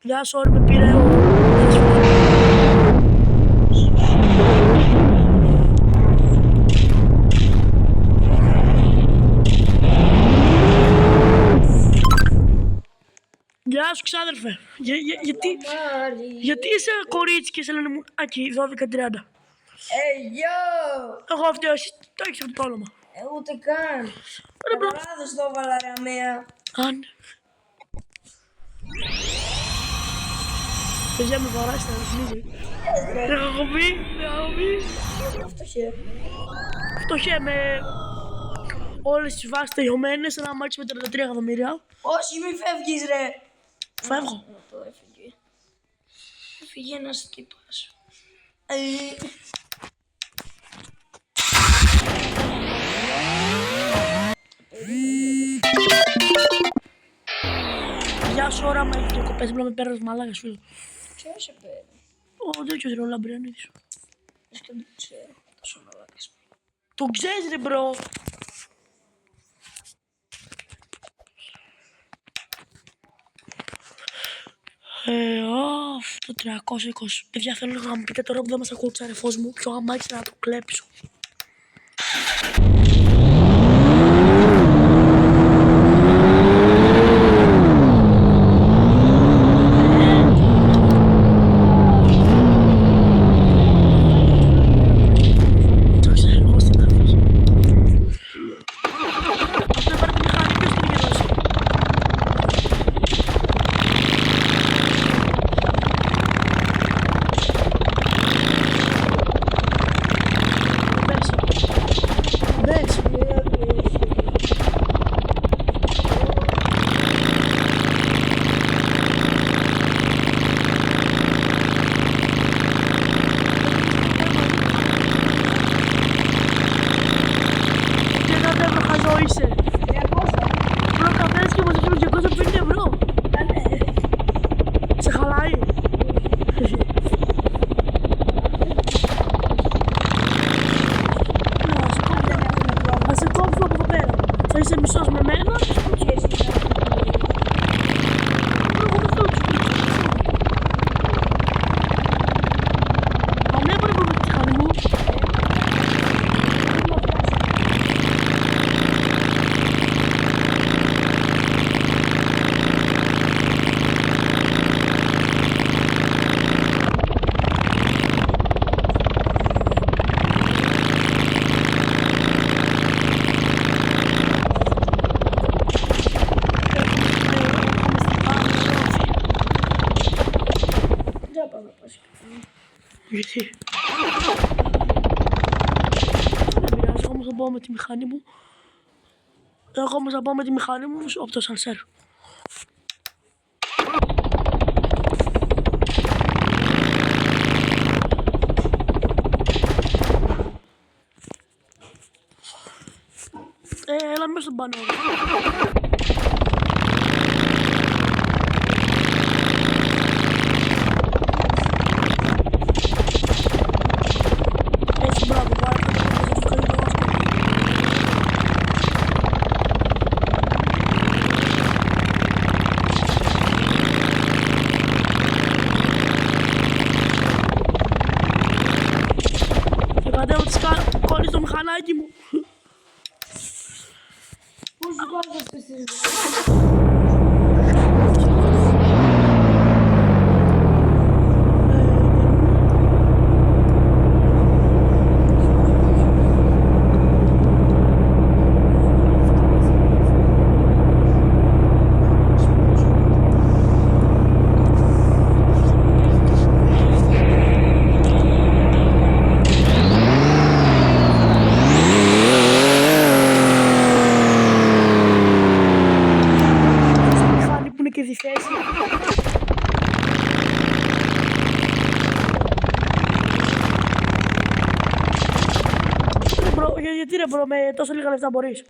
Γεια σου, με πήρε ο... Γεια σου, ξάδερφε. Γιατί είσαι κορίτσι και σε λένε μου Άκη 12:30. Γιο! Εγώ αυτό εσύ το έχεις αυτό το όνομα. Ούτε καν. Καταράδες το έβαλα ρε αμαία. Αν. Παιδιά με βαράσει να ρυθμίζει. Δεν έχω πει. Φτωχέ με όλες τις βάσεις τελειωμένες, ένα μάτσι με 33 εκατομμύρια. Όχι, μη φεύγεις ρε. Φεύγω. Αυτό έφυγε. Έφυγε ένας τύπος. Γεια σου, ώρα με διακοπές, πρέπει να με παίρνεις μαλάκας φίλο. Ποιος σε παίρνει? Ο τέτοιος ρε, ο Λαμπριανίδης. Λες και δεν ξέρω. Τόσο μαλάκας. Το ξέρεις ρε μπρο. Το 320. Παιδιά θέλω να μου πείτε τώρα που δεν μας ακούει ο ξαρεφός μου ποιο αμάξι να το κλέψω. Είσαι μισός με μένα. Αν έπρεπε με τη χάρη μου. Γιατί? Δεν πειράζει, εγώ όμως θα πάω με τη μηχανή μου. Εγώ όμως θα πάω με τη μηχανή μου από το σανσέρ. Έλα μέσα στον πανό. Κόλλεις το μηχανάκι μου. Πού σου κόλλεις αυτές τις και τη θέση. Γιατί ρε μπρο, με τόσο λίγα λεφτά μπορείς.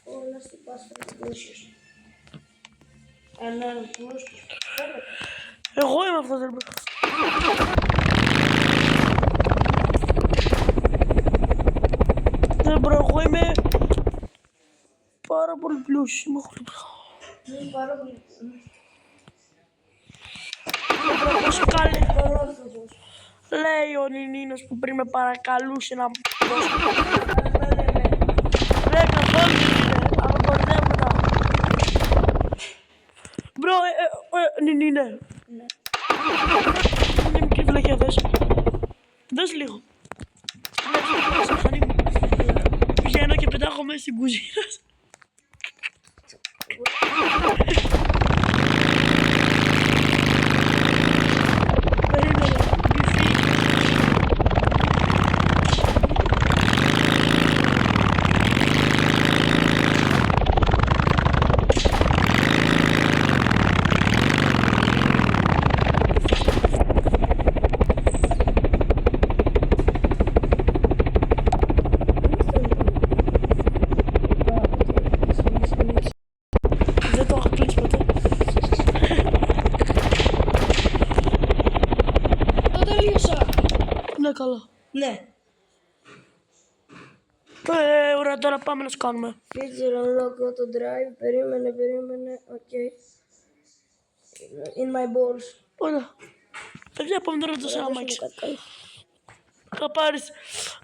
Όλα στην πάστα πλούσιος. Έναν πλούσιος. Εγώ είμαι αυτός ρε μπρο. Εγώ είμαι πάρα πολύ πλούσιο. Είναι πάρα πολύ. Πόσο καλή. Πανόρθωσος. Λέει ο Νινίνος που πριν με παρακαλούσε να δώσω. Ναι. Λέει καθόλου αλλά κορδεύω μετά. Μπρο, Νινίνε. Ναι. Είναι μικρή βλακιά, δες. Δες λίγο. Δες, μηχανή μου. Πηγαίνω και πετάχω μέσα στην κουζίνα. Περίμενε, μπιφί. Δεν το έχω κλείσει ποτέ. Το τελείωσα. Ναι, καλά. Ναι. Ωραία, τώρα πάμε να σκάνουμε. Feature unlock auto drive. Περίμενε. Οκ. In my balls. Ωραία. Παιδιά, πάμε τώρα να το σε ένα μάξι. Κάτι καλό.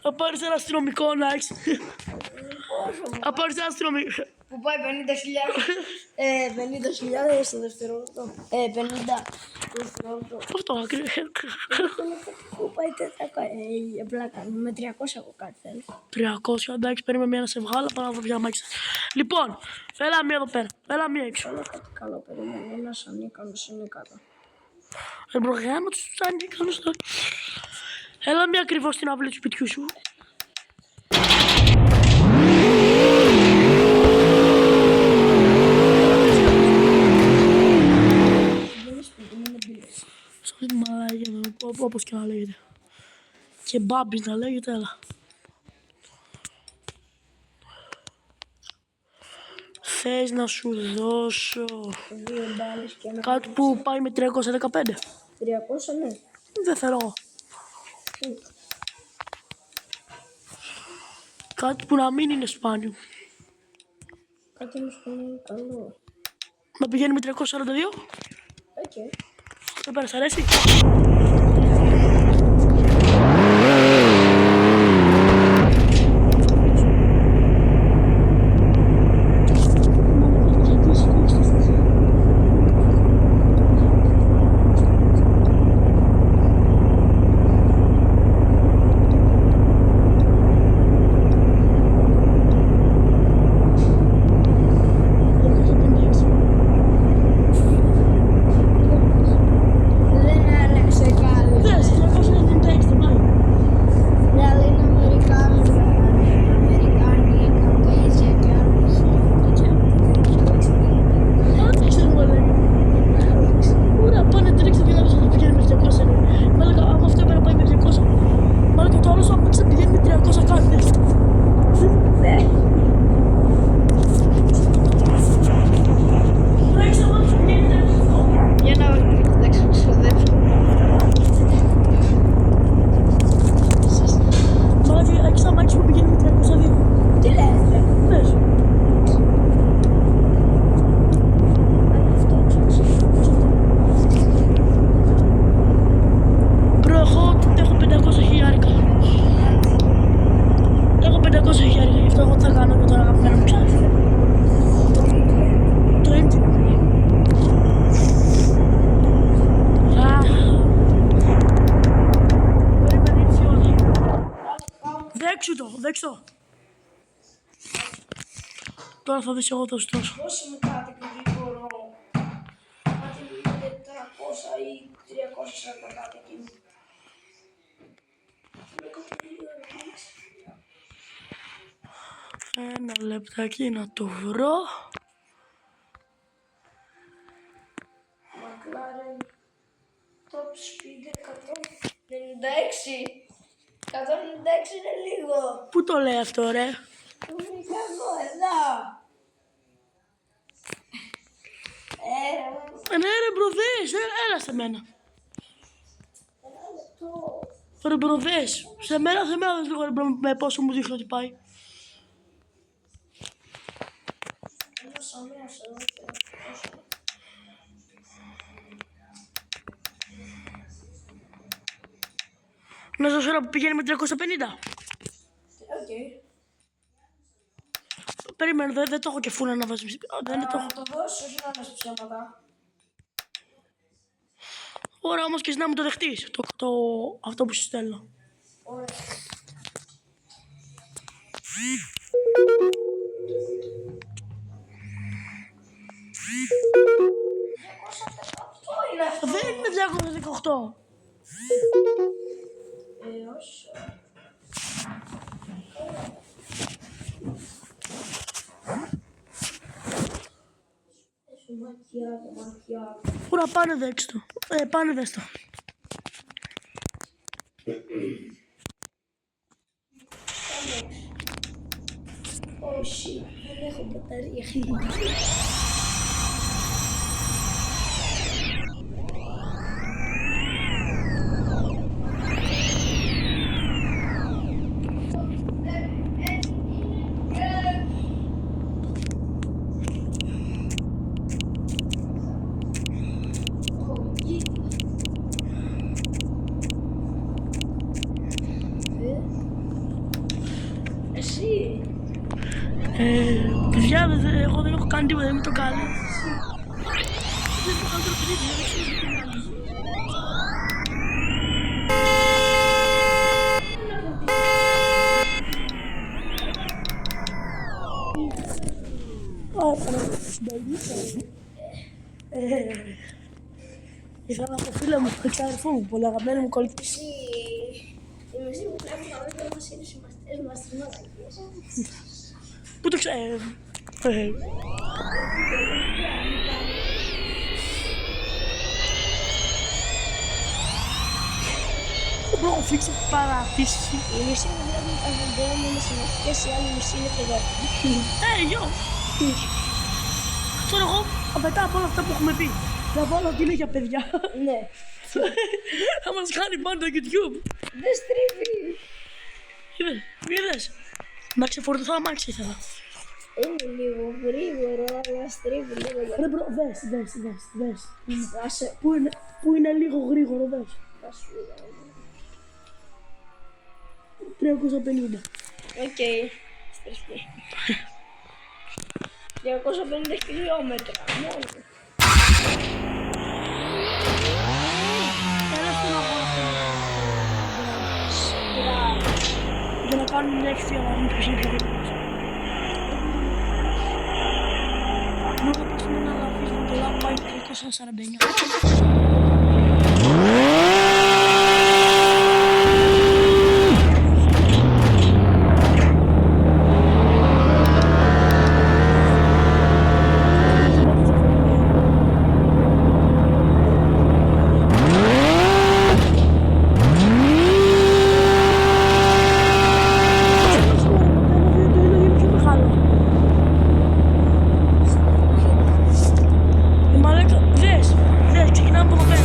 Θα πάρεις ένα αστυνομικό να έχεις. Θα πάρεις ένα αστυνομικό. Που πάει 50.000 στο δευτερόλεπτο. 50 στο δευτερόλεπτο. Αυτό ακριβώς. Που πάει 400. Απλά κάνουμε με 300 εγώ κάτι θέλω. 300, εντάξει, περίμενε μία να σε βγάλω, πάω να δω ποια μάξι. Λοιπόν, έλα μία εδώ πέρα, έλα μία έξω. Θέλω κάτι καλό, περίμενε. Ένας ανίκανος είναι κάτω. Εμπρογράμμα τους ανίκανους τώρα. Έλα μία ακριβώς στην αυλή του σπιτιού σου. Δεν είναι σπίτι, είναι μπύλες. Σαν μαλάγια, όπως και να λέγεται. Και μπάμπης να λέγεται, έλα. Θες να σου δώσω 2 μπάλες και ένα. κάτι που πάει με 315. 300, ναι. Δεν θέλω. Κάτι που να μην είναι σπάνιο. Κάτι μου είναι καλό. Να πηγαίνει με 342. Οκ. Δεν πάρεις, αρέσει. Δεν άλλαξε κάτι. Δες, 396 δεν πάει. Ναι, αλλά είναι Αμερικάνοι, Καγκέζια και άλλους. Δεν ξέρω εγώ λέγεται. Ωραία, πάνε τρίξτε και άλλος θα πηγαίνει με 200. Μάλακα, άμα αυτό έπαιρνε πάει με 200. Μάλακα το άλλος άμα θα πηγαίνει με 300 κάτι. Ρίξτε μόνο θα πηγαίνει με 300. Για να κοιτάξω στο δεύτερο. Μάλακα, έχεις αμάξι που πηγαίνει με 302. Τι λες, ρε. Πες. Αυτό Μπρο, εγώ έχω 500 χιλιάρικα. Έχω 500 χιλιάρικα, γι' αυτό εγώ θα κάνω και τώρα αγαπημένα μου ψάρι. Το engine. Περίμενε, ήρθε η ώρα. Δέξου το, δέξου το. Τώρα θα δεις εγώ θα σου δώσω. Δώσε μου κάτι γρήγορο. Κάτι με 400 ή 340 κάτι εκεί. Ένα λεπτάκι να το βρω. McLaren Top Speed 196. 196 είναι λίγο. Πού το λέει αυτό, ρε? Το βρήκα εγώ εδώ. Ναι ρε μπρο, δες, έλα σε μένα. Ένα λεπτό. Ρε μπρο, δες, σε μένα δες λίγο ρε μπρο με πόσο μου δείχνει ότι πάει. μέσα εδώ. Να σας ώρα που πηγαίνει με 350. Οκ. Περίμενε, δεν το έχω και φούνα να βάζω. Δεν το έχω. Να το δώσεις, όχι να λες ψέματα. Ωραία, όμως και εσύ να μου το δεχτείς. Αυτό που σου στέλνω. Ωραία. Είναι αυτό. Δεν είναι 218. Όχι. Έχει μακιάδο. Ωραία, πάνε δέξτε το. Πάνε δες το. Όχι, δεν έχω μπαταρία. Εσύ. Παιδιά, εγώ δεν έχω κάνει τίποτα, δεν με το κάνει. Δεν το κάνω το παιδί, δεν ξέρω τι κάνει. Ήθελα να πω φίλε μου, εξαδερφό μου, πολύ αγαπημένο μου κολλητή. Εσύ. Είμαι εσύ που βλέπω να δείτε όμως είναι συμμαστές μας τις μαλακίες. Πού το ξέρω. Μπορώ να φύξω παράτηση. Η μισή μου βλέπουν τα βίντεο μου είναι συμμαστικές, η άλλη μισή είναι παιδόφιλοι. Γιο! Ξέρω εγώ, μετά από όλα αυτά που έχουμε πει, να βάλω ότι είναι για παιδιά. Ναι. Θα μας κάνει πάνω το YouTube. Δεν στρίβει. Είδες. Να ξεφορτωθώ αμάξι ήθελα. Είναι λίγο γρήγορο, αλλά στρίβει λίγο. Ρε μπρο, δες. Άσε. Πού είναι λίγο γρήγορο, δες. Θα σου λέω. 350. Οκ. Στρίβει. 250 χιλιόμετρα μόνο. Έλα στον αγώνα. Μπράβο. Για να κάνουμε μια ευθεία να δούμε ποιος είναι πιο γρήγορος. Ενώ θα πέσουμε ένα λαβής με το λάβο πάει 349. Ξεκινάμε από εδώ πέρα.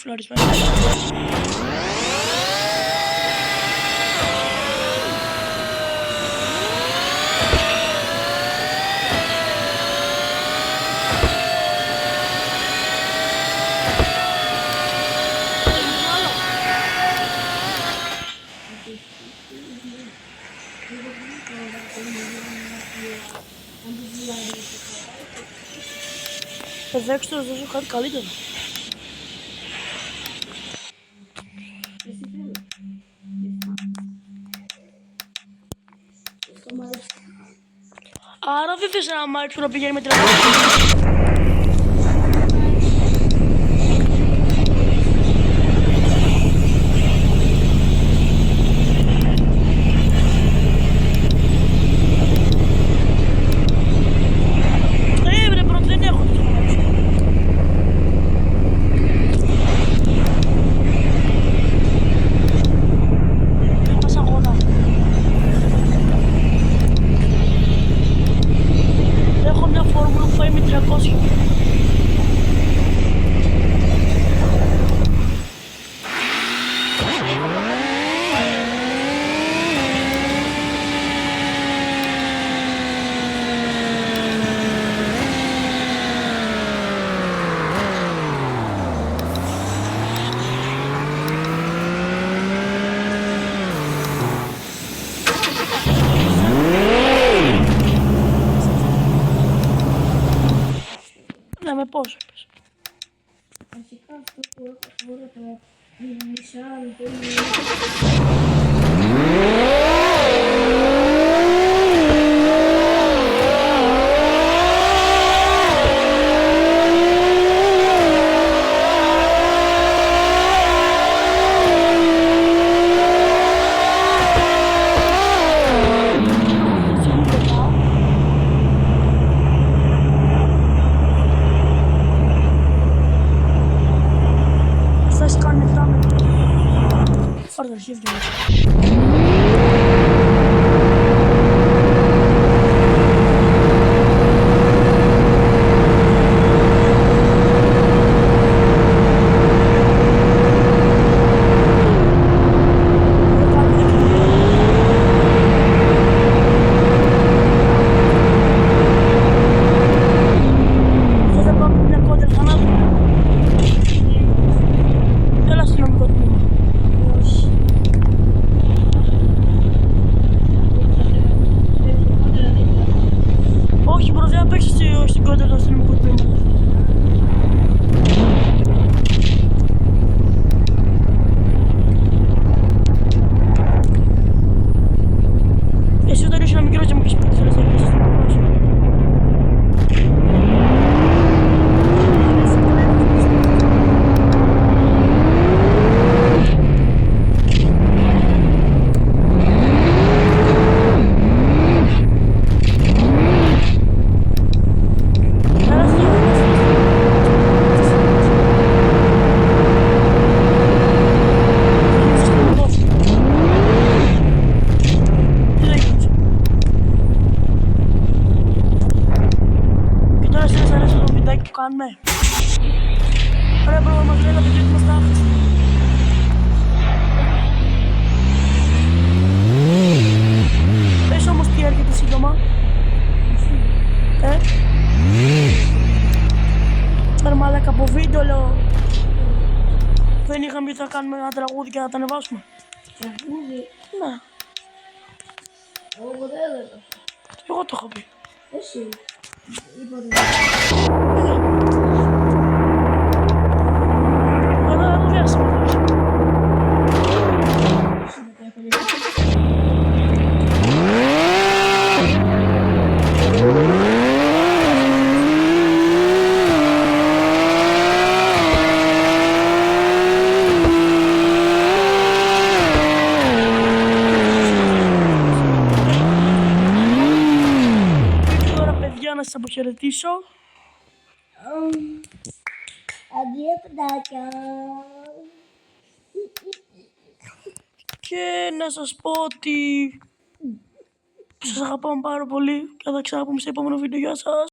φλωρισμένο. Παιδέξτε να δώσω κάτι καλύτερο. Εσύ θέλω. Αυτό μ' αρέσει. Άρα δεν θες ένα μάτι που να πηγαίνει με 30. Βρε πρώτα, δεν έχω το μάτι. Πας αγώνα. Έχω μια φόρμουλα που πάει με 300. Να με πόσο είπες. Αρχικά αυτό που έχω τώρα το Nissan το Θες κάνει 7 με. Πάρε τα αρχίδια μου. Θες να πάμε μια κόντρα θανάτου. Έλα αστυνομικό τμήμα. όχι. Όχι, μπρο, δεν παίξεις στην κόντρα του αστυνομικού τμήματος. Εσύ όταν ήσουν μικρός δεν μου έχεις πει ότι θέλεις να γίνεις αστυνομικός. Έλα αστυνομικός. Τι λέγεται. Και τώρα σας αρέσει το βιντεάκι που κάνουμε. Ωραία, πρώτα μας λέει τα παιδιά ότι μας τα άφησε. Πες όμως τι έρχεται σύντομα. Ρε μαλάκα, από βίντεο λέω. Δεν είχαμε πει θα κάνουμε ένα τραγούδι και να τα ανεβάσουμε. Τραγούδι. Ναι, Εγώ ποτέ έλεγα. εγώ το έχω πει. Εσύ. Είπα το. Εδώ δεν το βιάσαμε. Και τώρα παιδιά να σας αποχαιρετήσω. Αντίο παιδάκια. Και να σας πω ότι σας αγαπάμε πάρα πολύ και θα τα ξαναπούμε στο επόμενο βίντεο. Γεια σας!